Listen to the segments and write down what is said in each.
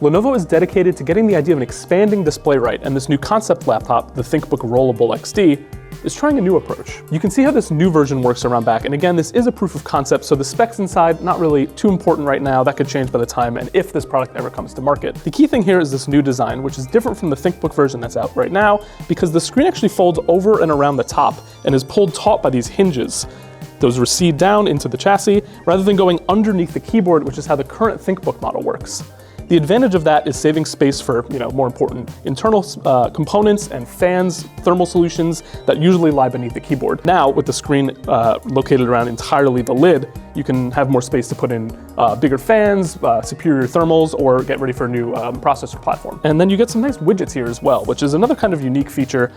Lenovo is dedicated to getting the idea of an expanding display right, and this new concept laptop, the ThinkBook Rollable XD, is trying a new approach. You can see how this new version works around back, and again, this is a proof of concept, so the specs inside, not really too important right now. That could change by the time and if this product ever comes to market. The key thing here is this new design, which is different from the ThinkBook version that's out right now, because the screen actually folds over and around the top and is pulled taut by these hinges. Those recede down into the chassis, rather than going underneath the keyboard, which is how the current ThinkBook model works. The advantage of that is saving space for, more important internal components and fans, thermal solutions that usually lie beneath the keyboard. Now, with the screen located around entirely the lid, you can have more space to put in bigger fans, superior thermals, or get ready for a new processor platform. And then you get some nice widgets here as well, which is another kind of unique feature.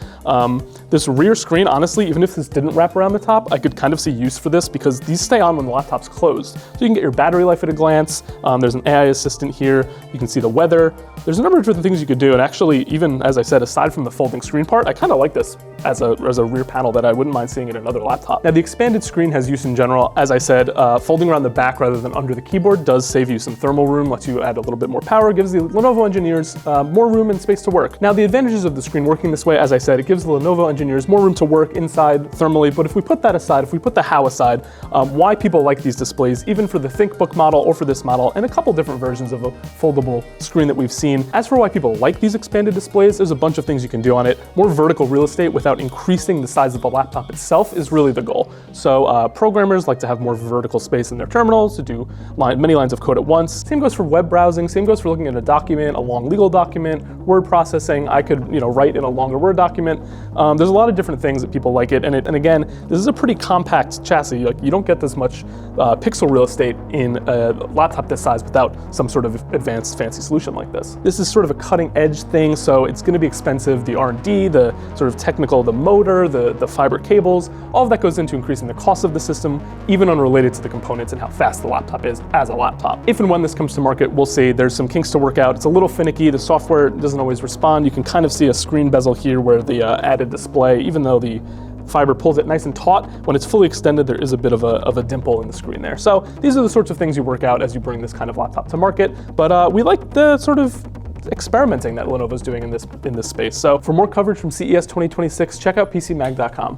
This rear screen, honestly, even if this didn't wrap around the top, I could kind of see use for this because these stay on when the laptop's closed. So you can get your battery life at a glance. There's an AI assistant here. You can see the weather. There's a number of different things you could do, and actually, even as I said, aside from the folding screen part, I kind of like this as a rear panel that I wouldn't mind seeing in another laptop. Now, the expanded screen has use in general. As I said, folding around the back rather than under the keyboard does save you some thermal room, lets you add a little bit more power, gives the Lenovo engineers more room and space to work. Now, the advantages of the screen working this way, as I said, it gives the Lenovo engineers more room to work inside thermally, but if we put that aside, if we put the how aside, why people like these displays, even for the ThinkBook model or for this model, and a couple different versions of a foldable screen that we've seen. As for why people like these expanded displays, there's a bunch of things you can do on it. More vertical real estate without increasing the size of the laptop itself is really the goal. So programmers like to have more vertical space in their terminals to do many lines of code at once. Same goes for web browsing, same goes for looking at a document, a long legal document, word processing. I could write in a longer Word document. There's a lot of different things that people like it. And again, this is a pretty compact chassis. Like, you don't get this much pixel real estate in a laptop this size without some sort of advanced fancy solution like this. This is sort of a cutting edge thing, so it's going to be expensive. The R&D, the sort of technical, the motor, the fiber cables, all of that goes into increasing the cost of the system, even unrelated to the components and how fast the laptop is as a laptop. If and when this comes to market, we'll see. There's some kinks to work out. It's a little finicky. The software doesn't always respond. You can kind of see a screen bezel here where the added display, even though the fiber pulls it nice and taut, when it's fully extended, there is a bit of a dimple in the screen there. So these are the sorts of things you work out as you bring this kind of laptop to market. But we like the sort of experimenting that Lenovo's doing in this space. So for more coverage from CES 2026, check out PCMag.com.